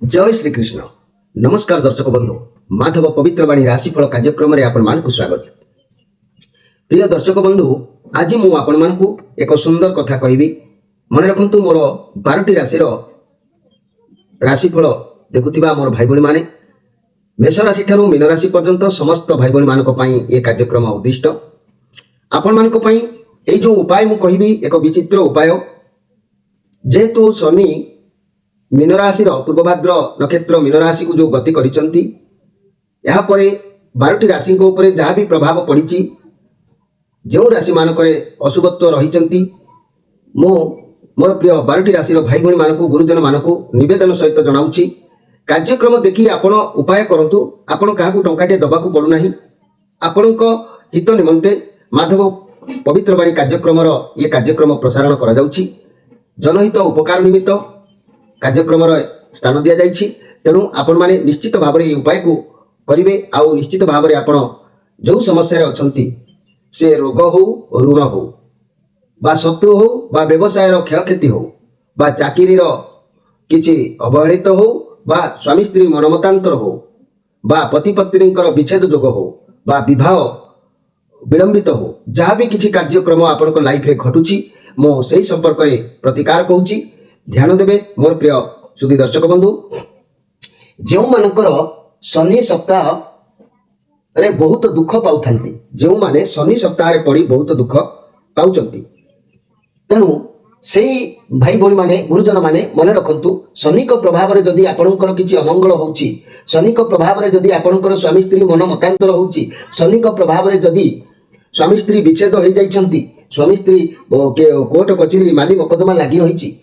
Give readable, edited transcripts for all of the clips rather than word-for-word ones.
जय श्री कृष्ण। नमस्कार दर्शक बंधु, माधव पवित्रवाणी राशिफल कार्यक्रम में आपण मानकु स्वागत। प्रिय दर्शक बंधु, आज मु आपण मानकु एक सुंदर कथा कहबी। मन रखंतु मोर 12टी राशि राशिफल देखुथिबा मोर भाई भणी माने मेष राशि ठारू मीन राशि पर्यंत समस्त भाई भणी मानक पई ए कार्यक्रम उद्दिष्ट। आपण मानक पई ए जो उपाय मु कहबी एक विचित्र उपाय। जेहेतु शनि मीन राशि पूर्वभाद्र नक्षत्र मीन राशि को जो गति करिसंती, या परे 12टी राशि को ऊपर जहाँ भी प्रभाव पड़ी, जो राशि मानक अशुभत्व रही, मोर प्रिय 12टी राशि भाई भणी मानक गुरुजन मानक निवेदन सहित जनाऊँगी, कार्यक्रम देखी आपण उपाय करंतु। आपण क्या टंकाटे दबाक पड़ूना, आपण हित निमंते माधव पवित्रवाणी कार्यक्रम ये कार्यक्रम प्रसारण करा जाउछि। जनहित उपकार निमित्त कार्यक्रम स्थान दि जाइछि। तेणु आपण माने निश्चित भाव में उपाय को करिवे। आउ निश्चित भाव में आपण जो समस्या अछंती, से रोग हो, ऋण हो, बा शत्रु हो, बा व्यवसाय क्षयक्षति हो, बा चाकरी किछि अवहेलित हो, बा स्वामी स्त्री मनमतांतर हो, बा पति पत्नी विच्छेद जोग हो, बा विवाह विलंबित हो, जहाँ भी किछि कार्यक्रम आपण लाइफ रे घटुछि, मो सेही संपर्क में प्रतिकार कहूछि। ध्यान देवे मोर प्रिय सुधी दर्शक बंधु, जो मानकर शनि सप्ताह रे बहुत दुख पाउथांती, जो माने शनि सप्ताह रे पड़ी बहुत दुख पाउचंती, तेणु से भाई भणी माने गुरुजन माने मन रखंतु। शनि को प्रभाव रे जदि आपणकर किछि अमंगल होउछि, शनि को प्रभाव रे जदि आपणकर स्वामी स्त्री मन मतांतर होउछि, शनि को प्रभाव रे जदि स्वामी स्त्री विच्छेद हो जाइछंती, स्वामी स्त्री कोर्ट कचेरी माली मकदमा लागि रहिछि,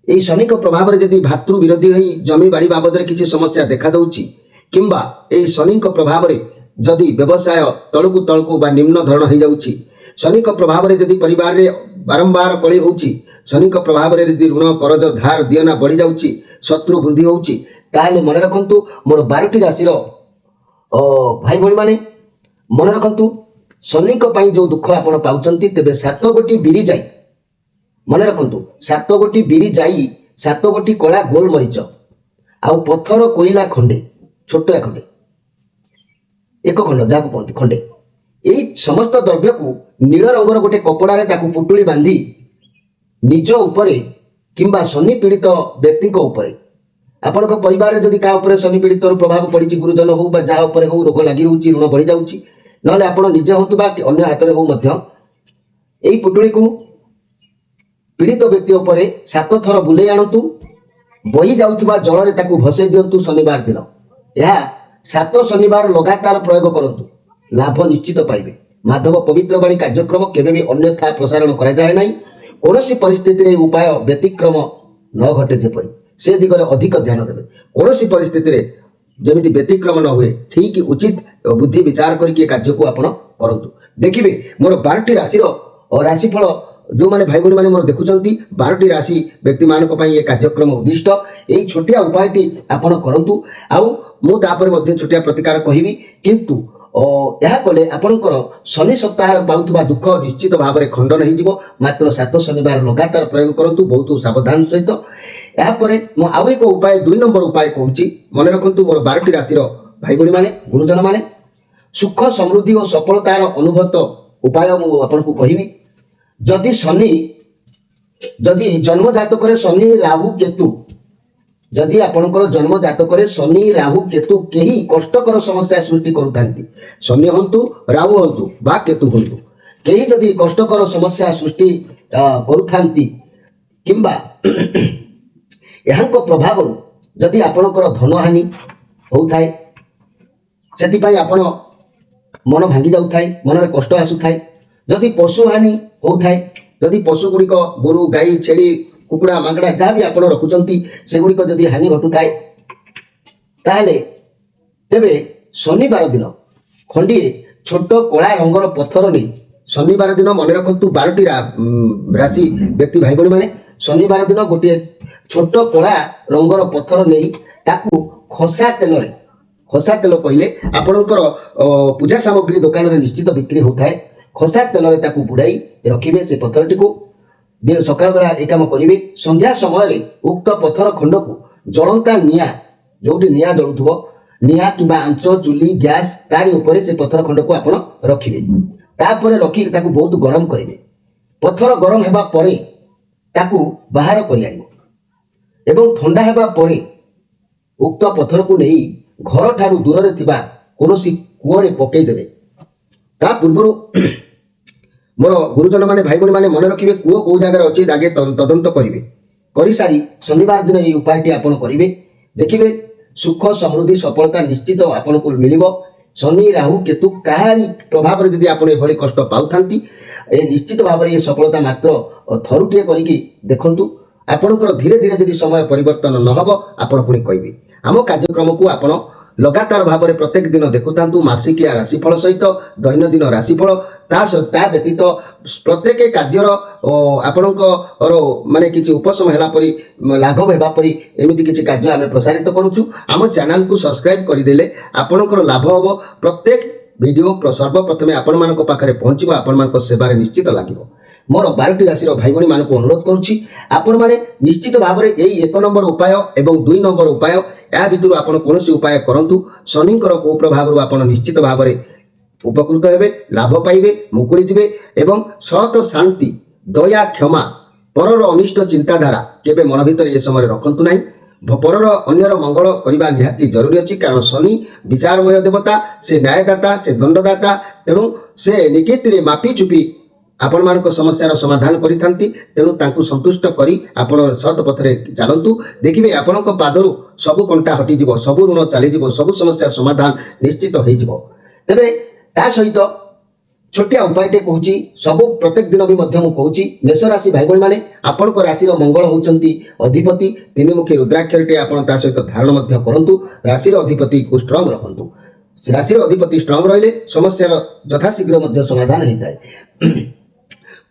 यही शनि को प्रभाव में जदि भातृ विरोधी हो जमी बाड़ी बाबद किसी समस्या देखा दउछि, किंबा यही शनि को प्रभाव में जदि व्यवसाय तलकू तलकू बा निम्न धरण हो जाउछि, शनि को प्रभाव में जदि परिवार रे बारंबार कली होउछि, शनि को प्रभाव में जदि ऋण करज धार दियना बढ़ी जाउछि, शत्रु वृद्धि होउछि, ताले मन रखंतु मोर 12टी राशि भाई भणी माने मन रखंतु। शनि को पई जो दुख आपण पाउचंती, तेबे 7 गोटी बिरी जाई, मन रखंतु 7 गोटी बिरी जाई, 7 गोटी कला गोल मरीच, आउ पत्थर कोइला खंडे, छोटिया खंडे, एक खंड जहाँ कहते खंडे, यही समस्त द्रव्य को नील रंगर गोटे कपड़ा रे ताकू पुटुली बांधी निज उपरे किंबा शनि पीड़ित व्यक्ति उपरे, आपण परिवार में जदि क्या शनि पीड़ित प्रभाव पड़ी, गुरुजन हो बा जहाँ उपरे हो रोग लगी रही, ऋण बढ़ी जाऊँगी, नले आपण निजे हूँ बा अन्य हाथ में हो, यही पुटुली को पीड़ित व्यक्ति उपरे 7 थर बुले आणतु, बही जाउथबा जल रे ताकू भसे दियंतु शनिवार दिन। यह 7 शनिवार लगातार प्रयोग करंतु, लाभ निश्चित पाइबे। माधव पवित्रवाणी कार्यक्रम केबे भी अन्यथा प्रसारण करा जाय नाही। कोनोसी परिस्थिति रे उपाय व्यतिक्रम न घटे, जेपरि से दिगरे अधिक ध्यान देबे। कोनोसी परिस्थिति रे जेमिति व्यतिक्रम न हुए, ठीक उचित बुद्धि विचार करके कार्य को आपण करंतु। देखिबे मोर 12टी राशि राशिफल जो माने भाई भणी माने मोर देखुचंती, 12टी राशि व्यक्ति मानक पई ये कार्यक्रम उद्दिष्ट। एई छोटिया उपायटी आपण करंतु, आउ मु तापर मध्ये छोटिया प्रतिकार कहिबी, किंतु यह कले आपणकर शनि सप्ताह पाउथबा दुख निश्चित भाव में खंडन हो। मात्र 7 शनिवार लगातार प्रयोग करंतु, बहुत सावधान सहित। या परे मु आउ एक उपाय 2 नंबर उपाय कहूची, मन रखंतु मोर 12टी राशि भाई भणी माने गुरुजन माने सुख समृद्धि और सफलतार अनुभूत उपाय मु आपनकु कहिबी। जदि जन्म जातक शनि राहु केतु, जदि आपणकर जन्म जातक शनि राहु केतु केही कष्टकर समस्या सृष्टि करुथांती, शनि हंतु राहु हंतु बा केतु हंतु, केही जदि कष्टकर समस्या सृष्टि करुथांती, किंबा यहांको प्रभाव जदि आपणकर धन हानि होउथाय, सेति पई आपण मन भांगी जाउथाय, मन रे कष्ट आसुथाय। जदि पशु हानि होउथाय, जदि पशु गुड़िक गोरु गाई छेली कुकुड़ा मांगड़ा जहाँ भी आपण रखुचंती, से गुड़िक जदि हानि घटुथाय, ताहले तेबे शनिवार दिन खंडिए छोट कला रंगर पत्थर नहीं, शनिवार दिन मन रखंतु 12टी राशि व्यक्ति भाई भणी माने शनिवार दिन गोटे छोट कला रंगर पत्थर नहीं, ताकू खसा तेल रे, खसा तेल कहले आपणकर पूजा सामग्री दुकान रे निश्चित बिक्री होता है। खसा तेल रे ताकू बुड़ाई रखिबे, से पत्थरटी को दिन सकाळ बेला ए काम करिवे। संध्या समय उक्त पत्थर खंड को जलंता निया जोटी निआ जलुथबो निआ किंबा आंच चुली गैस तारी ऊपर से पत्थर खंड को आपण रखिबे तापर रखी ताकू बहुत गरम करिवे पत्थर गरम हेबा परे ताकू बाहर करि आनिबो एवं ठंडा हेबा परे उक्त पत्थर को नहीं घर ठारू दूर रे थिबा कोनोसी कुओरे पकई देबे ता पूर्वरु मोर गुरुजन माने भाई बहन माने मन रखिबे कुओ को जगह अछि आगे तदंत करिवे करि सारी शनिवार दिन এই উপায়টি आपण करिवे देखिबे सुख समृद्धि सफलता निश्चित आपण को मिलिबो शनि राहु केतु काहारी प्रभाव रे जदि आपण एभली कष्ट पाउथांती ए निश्चित भाव रे सफलता मात्र थरुटिए करिकि देखंतु आपणकर धीरे धीरे जदि समय परिवर्तन न हबो आपण पुनी कहबे आम कार्यक्रम को आपण लगातार भाव में प्रत्येक दिन देखुता मासिकिया राशिफल सहित दैनंदिन राशिफल ता व्यतीत प्रत्येक कार्यर आपणकर माने किसी उपशम है लाघव होगा परी एमती किसी कार्य आम प्रसारित करुचु आम चैनल को सब्सक्राइब करदेले आपणकर लाभ हम प्रत्येक वीडियो सर्वप्रथमे आपण मानक पाखरे पहुँचो आपण मानक सेवारे निश्चित लागिबो मोर 12टी राशि भाई भाई मानक अनुरोध करुच्ची आपण माने निश्चित भाव में यही 1 नंबर उपाय एवं 2 नंबर उपाय या भितर आपण कौन उपाय करंतु शनिकर कुप्रभाव आपण निश्चित भाव में उपकृत हेबे लाभ पाइबे मुकुली जिवे एवं सत शांति दया क्षमा परर अनिष्ट चिंताधारा केबे मन भीतर ए समय रखंतु नाही परर अन्यर मंगल करबा निहाती जरूरी अछि कारण शनि विचारमय देवता से न्यायदाता से दंडदाता तेणु से निकेतिरे मापी चुपी आपण मानक समस्यार समाधान करिथांती तेणु तांकु संतुष्ट करी आपण सत पथरे चलंतु देखिबे आपणक पादरु सब कंटा हटि जिवो सब ऋण चली जिवो सब समस्या समाधान निश्चित होई जिवो तबे ता सहित छोटिया उपायटे कहूची सब प्रत्येक दिन भी मध्य मु कहूची मेष राशि भाई बहन माने आपणक राशि मंगल होउचंती अधिपति तीनमुखी रुद्राक्षरटे आपण ता सहित धारण मध्य करंतु राशि अधिपति को स्ट्रांग रखंतु राशि अधिपति स्ट्रांग रहिले समस्यार यथाशीघ्र मध्य समाधान होइताय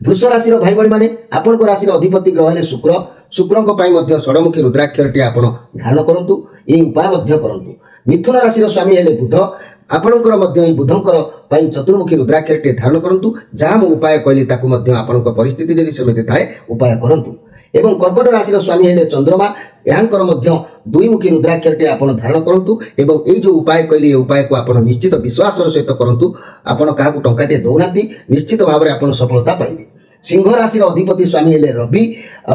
वृष राशि भाई भाई माने आपन को राशि अधिपति ग्रह हेले शुक्र शुक्रंक पई मध्य षडमुखी रुद्राक्षरटी आपण धारण करंतु ए उपाय मध्य करंतु मिथुन राशि स्वामी हेले बुध आपणकर मध्य बुधंकर पई चतुर्मुखी रुद्राक्षरटी धारण करंतु जहां मु उपाय कहली ताकू मध्य आपणक परिस्थिति जदि समिति थाए उपाय करंतु एवं कर्कट राशि स्वामी हेले चंद्रमा यांकर मध्य दुईमुखी रुद्राक्षरटी आपण धारण करंतु एवं ए जो उपाय कहली उपाय को आपण निश्चित विश्वास सहित करंतु आपण काहाकू टंकाटे दौनाती निश्चित भाव में आपण सफलता पाइबे सिंह राशि अधिपति स्वामी हेले रवि आ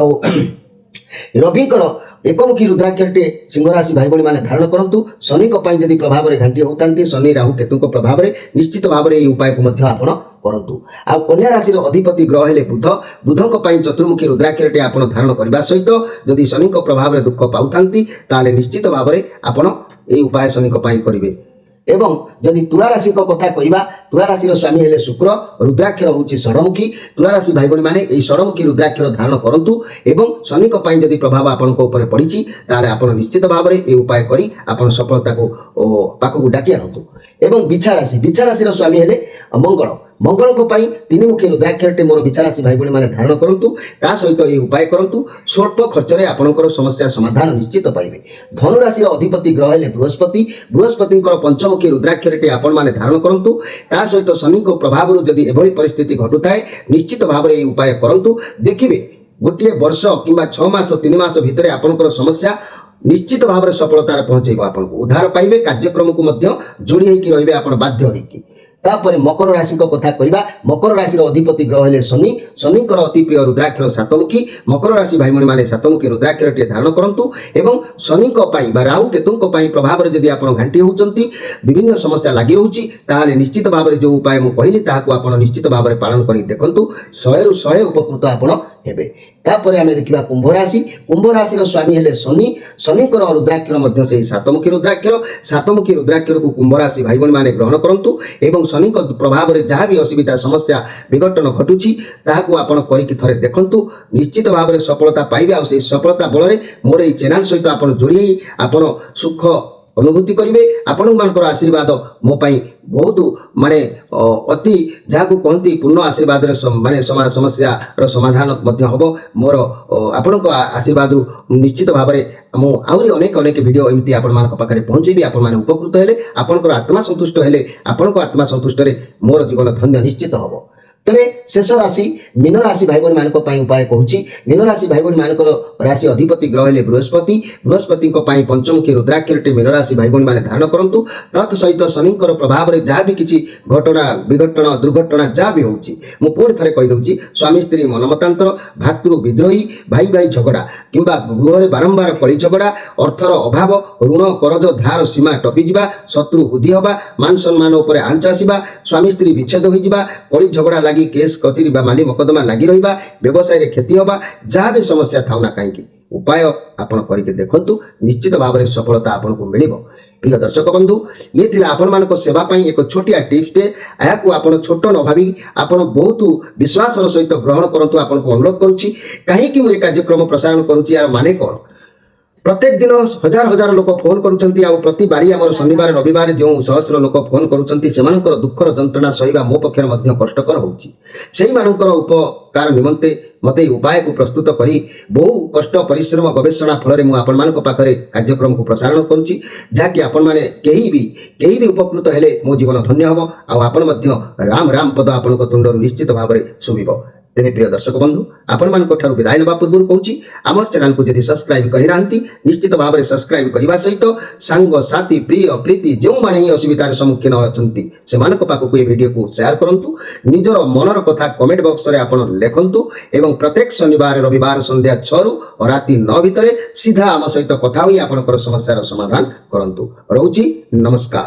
रविंकर एकमुखी रुद्राक्षरटे सिंह राशि भाई भाई माने धारण करंतु शनि को पई जदि प्रभाव रे घंटी होतांती शनि राहु केतु को प्रभाव रे निश्चित भाव रे उपाय को मध्य आपण करंतु आ कन्या राशि अधिपति ग्रह हेले बुध बुधक पई चतुर्मुखी रुद्राक्षरटे आपण धारण करबा सहित जदि शनि को प्रभाव रे दुख पाउतांती ताले निश्चित भाव रे आपण ए उपाय शनि को पई करिवे एवं जदि तुला राशि को कथा कहबा तुला राशि स्वामी हेले शुक्र रुद्राक्षर होची षडमुखी तुला राशि भाई बहन माने ए षडमुखी रुद्राक्षर धारण करंतु एवं शनि को पई जदि प्रभाव आपन को ऊपर पड़िछि ताले आपन निश्चित भाव रे ए उपाय करी आपन सफलता को पाखु डाकी आनंतु एवं बिछा राशि स्वामी हेले मंगल मंगल को पई तीनमुखी रुद्राक्षरटे मोर बिछा राशि भाई बहन माने धारण करंतु ता सहित ए उपाय करंतु स्वल्प खर्च रे आपनकर समस्या समाधान निश्चित पाइबे धनु राशि अधिपति ग्रह हेले बृहस्पतिंकर पंचमुखी रुद्राक्षरटे आपण माने धारण करंतु ता सहित शनि को प्रभाव रु जदि एभली परिस्थिति घटुताए निश्चित भाव रे ए उपाय करंतु देखिबे गोटे वर्ष किंबा 6 मास 3 मास भितरे आपनकर समस्या निश्चित भाव में सफलता पहुंचेगा आपन को उद्धार पाइबे कार्यक्रम को मध्य जोड़ी होइकी रहिबे आपन बाध्य होइकी तापर मकर राशि को कथा कहबा मकर राशि अधिपति ग्रह हेले शनि शनिकर अति प्रिय रुद्राक्षर सातमुखी मकर राशि भाई माने सातमुखी रुद्राक्षरटे धारण करंतु एवं शनि को पई बा राहु केतु को पई प्रभाव रे जदि आपन घंटी होउचंती विभिन्न समस्या लागि रहउची ताले निश्चित भाव रे जो उपाय मु कहिली ताहाको आपन निश्चित भाव रे पालन करी देखंतु 100 रु 100 उपकृत आपन हेबे तापर आमे देखिबा कुंभ राशि स्वामी हेले शनि शनिकर रुद्राक्षर मध्य से सातमुखी रुद्राक्षर को कुंभ राशि भाई माने ग्रहण करंतु एवं शनि को प्रभाव रे जहाँ भी असुविधा समस्या विघटन घटुची ताहाको आपण करिकि थरे देखंतु निश्चित भाव रे सफलता पाइबे आ से सफलता बल रे मोर ए चैनल सहित आपण जोड़ी आपण सुख अनुभूति करिवे आपण मानकर आशीर्वाद मो पई बहुत माने अति जाको कहती पूर्ण आशीर्वाद रे माने समस्या रो समाधान मध्य हबो मोर आपण को आशीर्वाद निश्चित भाव रे मु आउरी अनेक वीडियो एमती आपण मान पाखरे पहुंचेबी आपण माने उपकृत हेले आपण को आत्मा संतुष्ट हेले आपण को आत्मा संतुष्ट रे मोर जीवन धन्य निश्चित हबो ତେବେ ଶେଷ ରାଶି ମୀନ ରାଶି ଭାଇ ଭଉଣୀମାନଙ୍କ ପାଇଁ ଉପାୟ କହୁଛି। ମୀନ ରାଶି ଭାଇ ଭଉଣୀମାନଙ୍କର ରାଶି ଅଧିପତି ଗ୍ରହ ହେଲେ ବୃହସ୍ପତି। ବୃହସ୍ପତିଙ୍କ ପାଇଁ ପଞ୍ଚମୁଖୀ ରୁଦ୍ରାକ୍ଷରଟି ମୀନ ରାଶି ଭାଇ ଭଉଣୀମାନେ ଧାରଣ କରନ୍ତୁ। ତତ୍ ସହିତ ଶନିଙ୍କର ପ୍ରଭାବରେ ଯାହା ବି କିଛି ଘଟଣା ବିଘଟଣା ଦୁର୍ଘଟଣା ଯାହା ବି ହେଉଛି, ମୁଁ ପୁଣି ଥରେ କହିଦେଉଛି, ସ୍ୱାମୀ ସ୍ତ୍ରୀ ମନମତାନ୍ତର, ଭାତୃ ବିଦ୍ରୋହୀ, ଭାଇ ଭାଇ ଝଗଡ଼ା କିମ୍ବା ଗୃହରେ ବାରମ୍ବାର କଳି ଝଗଡ଼ା, ଅର୍ଥର ଅଭାବ, ଋଣ କରଜ ଧାର ସୀମା ଟପିଯିବା, ଶତ୍ରୁ ବୃଦ୍ଧି ହେବା, ମାନ ସମ୍ମାନ ଉପରେ ଆଞ୍ଚ ଆସିବା, ସ୍ୱାମୀ ସ୍ତ୍ରୀ ବିଚ୍ଛେଦ ହୋଇଯିବା, କଳି ଝଗଡ଼ା ଲାଗି କେସ୍ କଚେରୀ ବା ମାଲି ମକଦ୍ଦମା ଲାଗି ରହିବା, ବ୍ୟବସାୟରେ କ୍ଷତି ହେବା, ଯାହା ବି ସମସ୍ୟା ଥାଉ ନା କାହିଁକି ଉପାୟ ଆପଣ କରିକି ଦେଖନ୍ତୁ, ନିଶ୍ଚିତ ଭାବରେ ସଫଳତା ଆପଣଙ୍କୁ ମିଳିବ। ପ୍ରିୟ ଦର୍ଶକ ବନ୍ଧୁ, ଇଏ ଥିଲା ଆପଣମାନଙ୍କ ସେବା ପାଇଁ ଏକ ଛୋଟିଆ ଟିପ୍ସଟେ। ଏହାକୁ ଆପଣ ଛୋଟ ନ ଭାବି ଆପଣ ବହୁତ ବିଶ୍ୱାସର ସହିତ ଗ୍ରହଣ କରନ୍ତୁ। ଆପଣଙ୍କୁ ଅନୁରୋଧ କରୁଛି, କାହିଁକି ମୁଁ ଏ କାର୍ଯ୍ୟକ୍ରମ ପ୍ରସାରଣ କରୁଛି, ଏହାର ମାନେ କ'ଣ? ପ୍ରତ୍ୟେକ ଦିନ ହଜାର ହଜାର ଲୋକ ଫୋନ୍ କରୁଛନ୍ତି, ଆଉ ପ୍ରତି ବାରି ଆମର ଶନିବାର ରବିବାର ଯେଉଁ ସହସ୍ର ଲୋକ ଫୋନ୍ କରୁଛନ୍ତି, ସେମାନଙ୍କର ଦୁଃଖର ଯନ୍ତ୍ରଣା ସହିବା ମୋ ପକ୍ଷରେ ମଧ୍ୟ କଷ୍ଟକର ହେଉଛି। ସେଇମାନଙ୍କର ଉପକାର ନିମନ୍ତେ ମୋତେ ଏହି ଉପାୟକୁ ପ୍ରସ୍ତୁତ କରି ବହୁ କଷ୍ଟ ପରିଶ୍ରମ ଗବେଷଣା ଫଳରେ ମୁଁ ଆପଣମାନଙ୍କ ପାଖରେ କାର୍ଯ୍ୟକ୍ରମକୁ ପ୍ରସାରଣ କରୁଛି, ଯାହାକି ଆପଣମାନେ କେହି ବି ଉପକୃତ ହେଲେ ମୋ ଜୀବନ ଧନ୍ୟ ହେବ, ଆଉ ଆପଣ ମଧ୍ୟ ରାମ ରାମ ପଦ ଆପଣଙ୍କ ତୁଣ୍ଡରୁ ନିଶ୍ଚିତ ଭାବରେ ଶୁଭିବ। ତେବେ ପ୍ରିୟ ଦର୍ଶକ ବନ୍ଧୁ, ଆପଣମାନଙ୍କ ଠାରୁ ବିଦାୟ ନେବା ପୂର୍ବରୁ କହୁଛି, ଆମର ଚ୍ୟାନେଲକୁ ଯଦି ସବସ୍କ୍ରାଇବ୍ କରିନାହାନ୍ତି, ନିଶ୍ଚିତ ଭାବରେ ସବସ୍କ୍ରାଇବ୍ କରିବା ସହିତ ସାଙ୍ଗସାଥୀ ପ୍ରିୟ ପ୍ରୀତି ଯେଉଁମାନେ ହିଁ ଅସୁବିଧାର ସମ୍ମୁଖୀନ ଅଛନ୍ତି ସେମାନଙ୍କ ପାଖକୁ ଏହି ଭିଡ଼ିଓକୁ ସେୟାର କରନ୍ତୁ। ନିଜର ମନର କଥା କମେଣ୍ଟ ବକ୍ସରେ ଆପଣ ଲେଖନ୍ତୁ ଏବଂ ପ୍ରତ୍ୟେକ ଶନିବାର ରବିବାର ସନ୍ଧ୍ୟା 6ରୁ ରାତି 9 ଭିତରେ ସିଧା ଆମ ସହିତ କଥା ହୋଇ ଆପଣଙ୍କର ସମସ୍ୟାର ସମାଧାନ କରନ୍ତୁ। ରହୁଛି, ନମସ୍କାର।